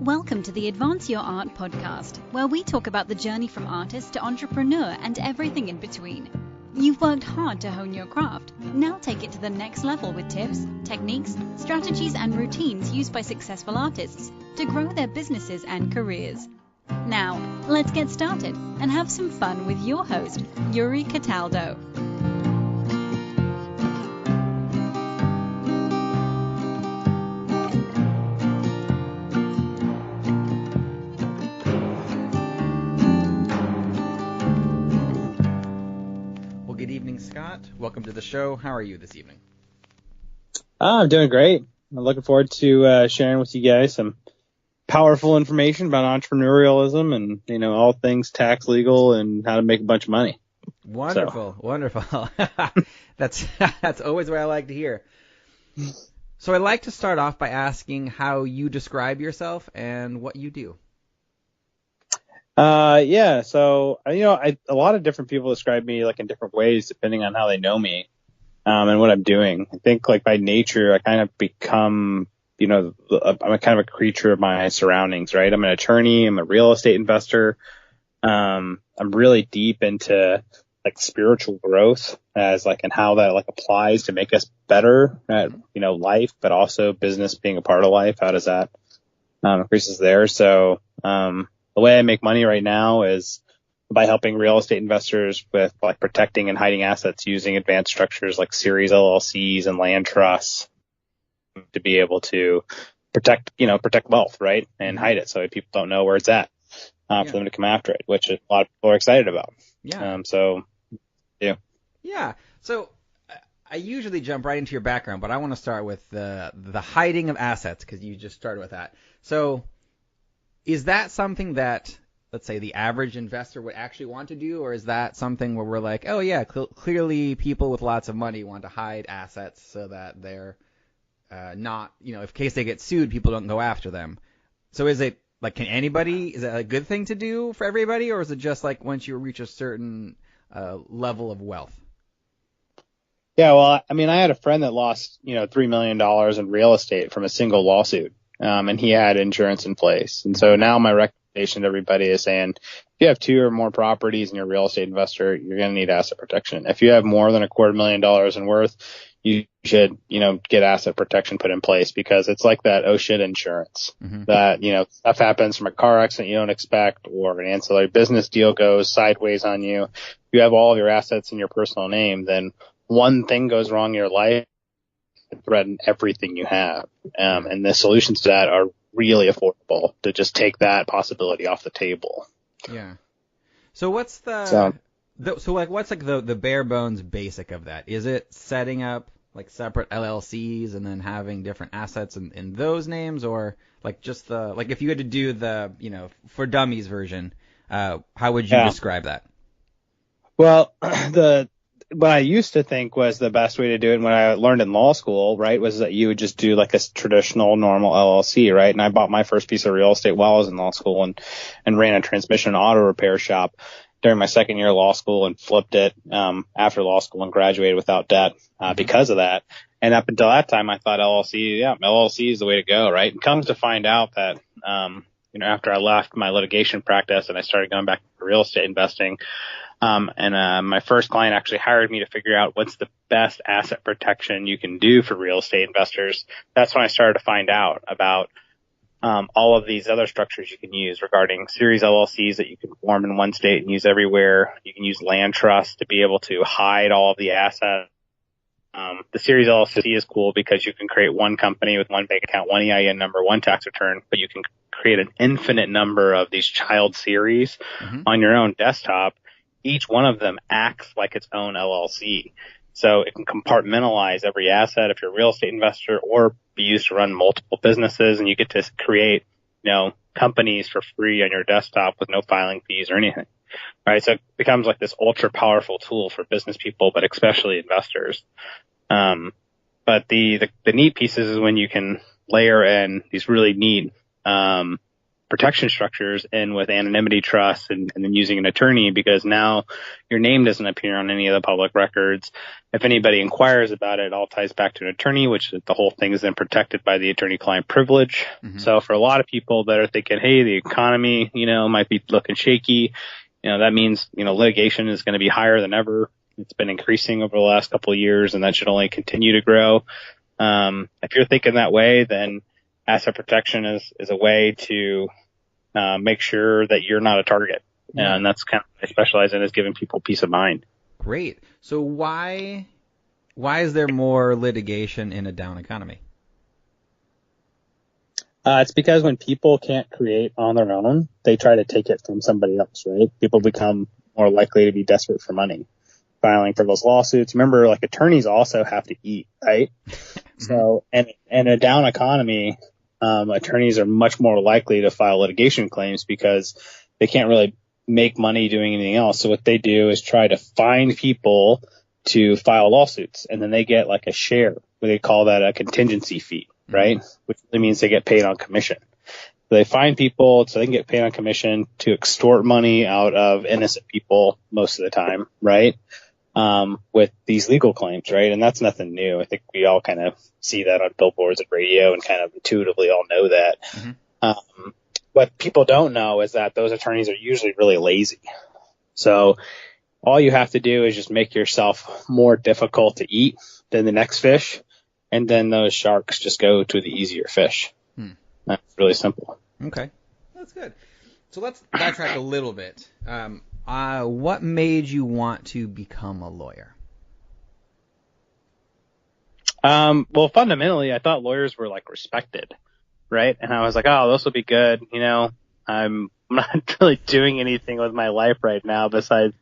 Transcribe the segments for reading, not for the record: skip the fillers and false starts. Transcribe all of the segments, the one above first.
Welcome to the Advance Your Art podcast, where we talk about the journey from artist to entrepreneur and everything in between. You've worked hard to hone your craft. Now take it to the next level with tips, techniques, strategies, and routines used by successful artists to grow their businesses and careers. Now, let's get started and have some fun with your host, Yuri Cataldo. Scott, welcome to the show. How are you this evening? I'm doing great. I'm looking forward to sharing with you guys some powerful information about entrepreneurialism and, all things tax, legal, and how to make a bunch of money. Wonderful. That's always what I like to hear. So I'd like to start off by asking how you describe yourself and what you do. So, a lot of different people describe me in different ways depending on how they know me, and what I'm doing. I think by nature, I kind of become, I'm a kind of a creature of my surroundings, right? I'm an attorney. I'm a real estate investor. I'm really deep into spiritual growth and how that applies to make us better at, life, but also business being a part of life. How does that, increases there? So, the way I make money right now is by helping real estate investors with protecting and hiding assets using advanced structures like series LLCs and land trusts to be able to protect wealth, right? And hide it so people don't know where it's at, for them to come after it, which a lot of people are excited about. Yeah. Yeah. So I usually jump right into your background, but I want to start with the hiding of assets because you just started with that. So is that something that, let's say, the average investor would actually want to do, or is that something where we're like, oh, yeah, clearly people with lots of money want to hide assets so that they're not, in case they get sued, people don't go after them. So is it, is that a good thing to do for everybody, or is it just once you reach a certain level of wealth? Yeah, well, I had a friend that lost, $3 million in real estate from a single lawsuit. And he had insurance in place. And so now my recommendation to everybody is saying, if you have 2 or more properties and you're a real estate investor, you're going to need asset protection. If you have more than $250,000 in worth, you should, get asset protection put in place because it's like that oh shit insurance that, stuff happens from a car accident you don't expect or an ancillary business deal goes sideways on you. If you have all of your assets in your personal name, then one thing goes wrong in your life, threaten everything you have. And the solutions to that are really affordable to just take that possibility off the table. Yeah. So what's what's the bare bones basic of that? Is it setting up separate LLCs and then having different assets in those names, or just if you had to do the, for dummies version, how would you describe that? Well, what I used to think was the best way to do it, and what I learned in law school, right, was that you would just do a traditional normal LLC, right? And I bought my first piece of real estate while I was in law school and ran a transmission and auto repair shop during my second year of law school and flipped it after law school and graduated without debt because of that. And up until that time, I thought LLC is the way to go, right? And comes to find out that after I left my litigation practice and I started going back to real estate investing, my first client actually hired me to figure out what's the best asset protection you can do for real estate investors. That's when I started to find out about all of these other structures you can use regarding series LLCs that you can form in one state and use everywhere. You can use land trusts to be able to hide all of the assets. The series LLC is cool because you can create one company with one bank account, one EIN number, one tax return, but you can create an infinite number of these child series on your own desktop. Each one of them acts like its own LLC. So it can compartmentalize every asset if you're a real estate investor or be used to run multiple businesses, and you get to create, companies for free on your desktop with no filing fees or anything. Right? So it becomes this ultra powerful tool for business people, but especially investors. But the neat pieces is when you can layer in these really neat protection structures in with anonymity trust and then using an attorney, because now your name doesn't appear on any of the public records. If anybody inquires about it, it all ties back to an attorney, which the whole thing is then protected by the attorney-client privilege. Mm-hmm. So for a lot of people that are thinking, hey, the economy, might be looking shaky, that means, litigation is going to be higher than ever. It's been increasing over the last couple of years, and that should only continue to grow. If you're thinking that way, then asset protection is a way to make sure that you're not a target. Yeah. And that's kind of what I specialize in, is giving people peace of mind. Great. So why is there more litigation in a down economy? It's because when people can't create on their own, they try to take it from somebody else, right? People become more likely to be desperate for money, filing for those lawsuits. Remember, like, attorneys also have to eat, right? So, and in a down economy, attorneys are much more likely to file litigation claims because they can't really make money doing anything else. So what they do is try to find people to file lawsuits, and then they get like a share. They call that a contingency fee, right? Which really means they get paid on commission. So they find people so they can get paid on commission to extort money out of innocent people most of the time, right? With these legal claims, right? And that's nothing new. I think we all kind of see that on billboards and radio and kind of intuitively all know that. Mm-hmm. What people don't know is that those attorneys are usually really lazy. So all you have to do is just make yourself more difficult to eat than the next fish, and then those sharks just go to the easier fish. That's really simple. Okay. That's good. So let's backtrack a little bit. What made you want to become a lawyer? Well, fundamentally, I thought lawyers were like respected, right? And I was like, oh, this will be good. I'm not really doing anything with my life right now besides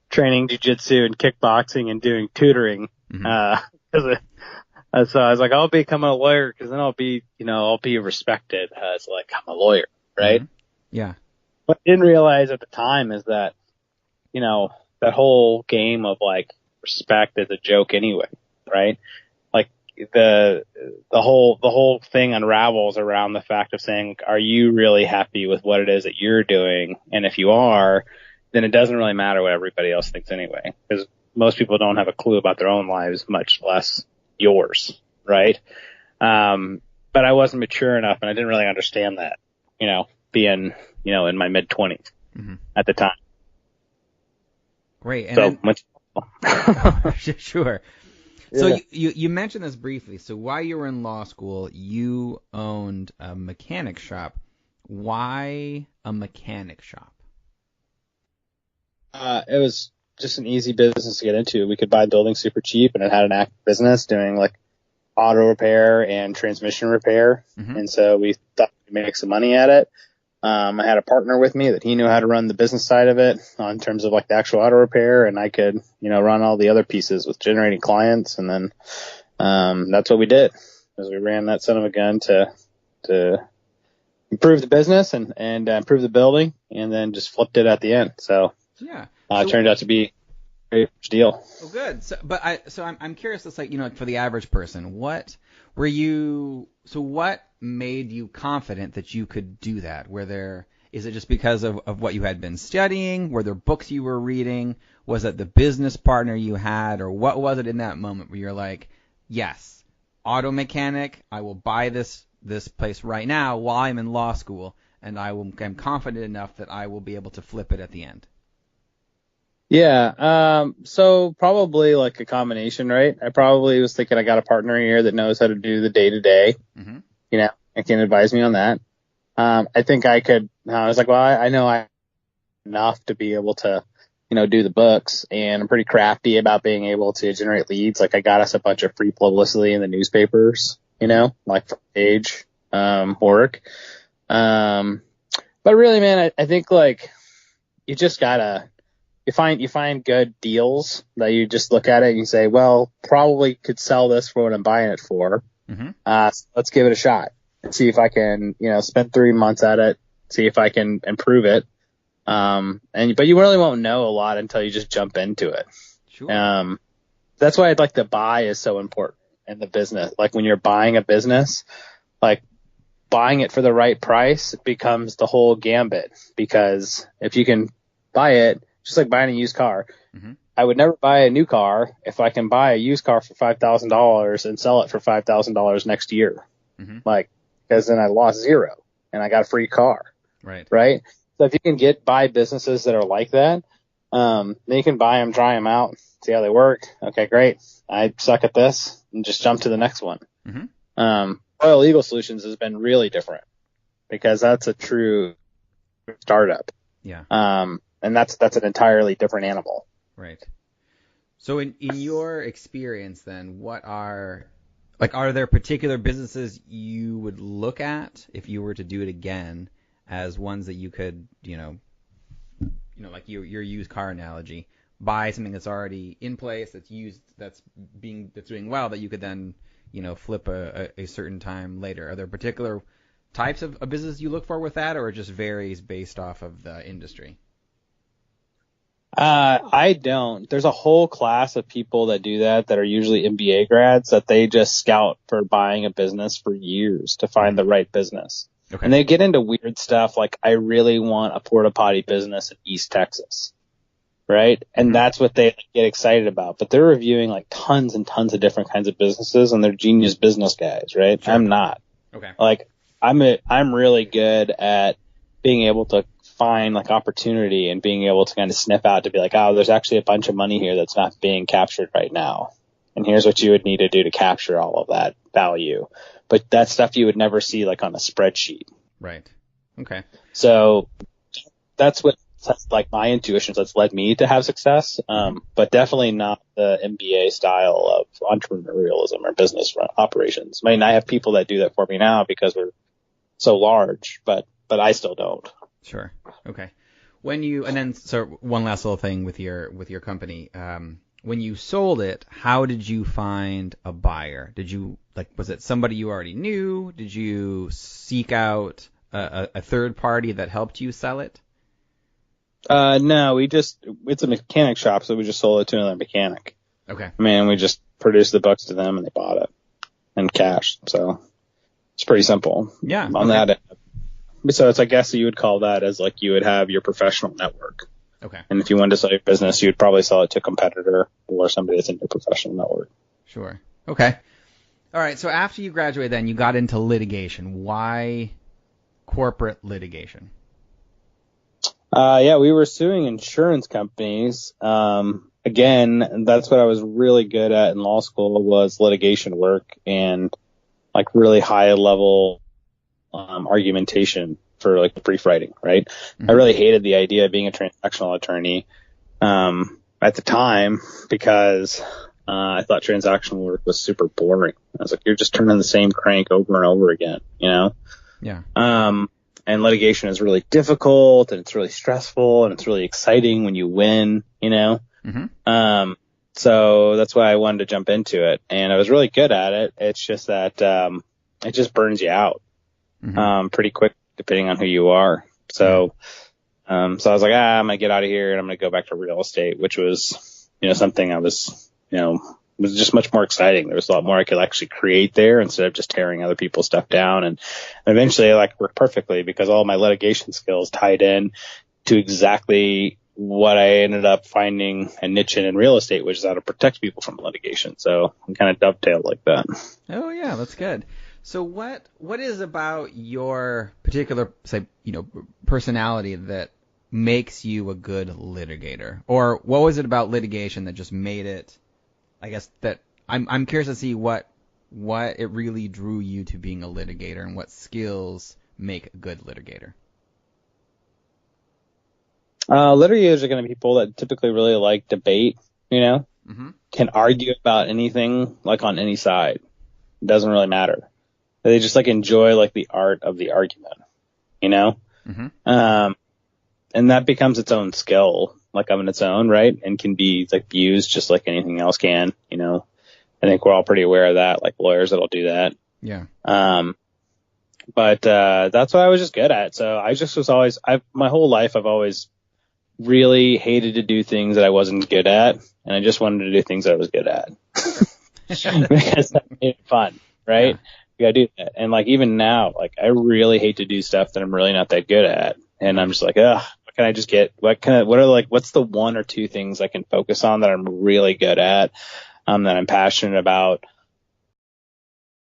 training jiu-jitsu and kickboxing and doing tutoring. So I was like, I'll become a lawyer because then I'll be respected as like I'm a lawyer, right? Mm-hmm. Yeah. What I didn't realize at the time is that, that whole game of like respect is a joke anyway, right? Like the whole thing unravels around the fact of saying, are you really happy with what it is that you're doing? And if you are, then it doesn't really matter what everybody else thinks anyway, because most people don't have a clue about their own lives, much less yours, right? But I wasn't mature enough, and I didn't really understand that, being, in my mid-20s at the time. Great. And so, sure. Yeah. So you mentioned this briefly. So while you were in law school, you owned a mechanic shop. Why a mechanic shop? It was just an easy business to get into. We could buy buildings super cheap, and it had an active business doing like auto repair and transmission repair. And so we thought we'd make some money at it. I had a partner with me that he knew how to run the business side of it in terms of like the actual auto repair, and I could, run all the other pieces with generating clients. And then, that's what we did, is we ran that son of a gun to improve the business and improve the building, and then just flipped it at the end. So, yeah, it turned out to be a great deal. Oh, good. So I'm curious. It's like, for the average person, what made you confident that you could do that? Is it just because of what you had been studying? Were there books you were reading? Was it the business partner you had, or what was it in that moment where you're like, yes, auto mechanic, I will buy this place right now while I'm in law school, and I'm confident enough that I will be able to flip it at the end? Yeah. So probably like a combination, right? I probably was thinking I got a partner here that knows how to do the day to day, and can advise me on that. I think I was like, well, I know I enough to be able to, do the books, and I'm pretty crafty about being able to generate leads. Like I got us a bunch of free publicity in the newspapers, like front page, work. But really, man, I think like you just gotta, you find good deals that you just look at it and you say, well, probably could sell this for what I'm buying it for. So let's give it a shot and see if I can, spend 3 months at it, see if I can improve it. But you really won't know a lot until you just jump into it. Sure. That's why I'd like the buy is so important in the business. Like when you're buying a business, like buying it for the right price becomes the whole gambit, because if you can buy it, just like buying a used car, I would never buy a new car if I can buy a used car for $5,000 and sell it for $5,000 next year. Like, because then I lost zero and I got a free car. Right. So if you can buy businesses that are like that, then you can buy them, try them out, see how they work. Okay, great. I suck at this, and just jump to the next one. Royal Legal Solutions has been really different because that's a true startup. Yeah. And that's an entirely different animal. Right. So in your experience then, are there particular businesses you would look at if you were to do it again as ones that you could, like your used car analogy, buy something that's already in place, that's used, that's doing well, that you could then, flip a certain time later? Are there particular types of a business you look for with that, or it just varies based off of the industry? I don't. There's a whole class of people that do that are usually MBA grads that they just scout for buying a business for years to find the right business. Okay. And they get into weird stuff like, I really want a porta potty business in East Texas. Right. And that's what they get excited about. But they're reviewing like tons and tons of different kinds of businesses, and they're genius business guys. Right. Sure. I'm not. Okay. Like I'm really good at being able to find like opportunity and being able to kind of sniff out to be like, oh, there's actually a bunch of money here that's not being captured right now. And here's what you would need to do to capture all of that value. But that's stuff you would never see like on a spreadsheet. Right. Okay. So that's like my intuitions that's led me to have success. But definitely not the MBA style of entrepreneurialism or business operations. I mean, I have people that do that for me now because we're so large, but I still don't. Sure. Okay. So one last little thing with your company. When you sold it, how did you find a buyer? Was it somebody you already knew? Did you seek out a third party that helped you sell it? No, it's a mechanic shop, so we just sold it to another mechanic. Okay. I mean, we just produced the books to them and they bought it in cash. So it's pretty simple. Yeah. On that end. So I guess you would call that as like you would have your professional network. Okay. And if you wanted to sell your business, you would probably sell it to a competitor or somebody that's in your professional network. Sure. Okay. All right. So after you graduated, then you got into litigation. Why corporate litigation? Yeah, we were suing insurance companies. Again, that's what I was really good at in law school was litigation work and like really high level argumentation for like brief writing, right? I really hated the idea of being a transactional attorney at the time because I thought transactional work was super boring. I was like, you're just turning the same crank over and over again, Yeah. And litigation is really difficult and it's really stressful and it's really exciting when you win, So that's why I wanted to jump into it, and I was really good at it. It's just that it just burns you out pretty quick depending on who you are. So I was like, I'm gonna get out of here and I'm gonna go back to real estate, which was something I was was just much more exciting. There was a lot more I could actually create there instead of just tearing other people's stuff down. And eventually it worked perfectly because all my litigation skills tied in to exactly what I ended up finding a niche in real estate, which is how to protect people from litigation. So I'm kind of dovetailed like that. Oh yeah, that's good. So what is about your particular, say, personality that makes you a good litigator? Or what was it about litigation that just made it, I guess, that I'm curious to see what it really drew you to being a litigator and what skills make a good litigator? Litigators are going to be people that typically really like debate, can argue about anything, like on any side. It doesn't really matter. They just enjoy the art of the argument, and that becomes its own skill, on its own, right? And can be used just like anything else can, I think we're all pretty aware of that, lawyers that'll do that. Yeah. But that's what I was just good at. So I just was always, my whole life, I've always really hated to do things that I wasn't good at. And I just wanted to do things that I was good at because that made it fun. Right. You gotta do that. And like even now, like I really hate to do stuff that I'm really not that good at. And I'm just like, ugh, what can I just get? What's the one or two things I can focus on that I'm really good at, that I'm passionate about?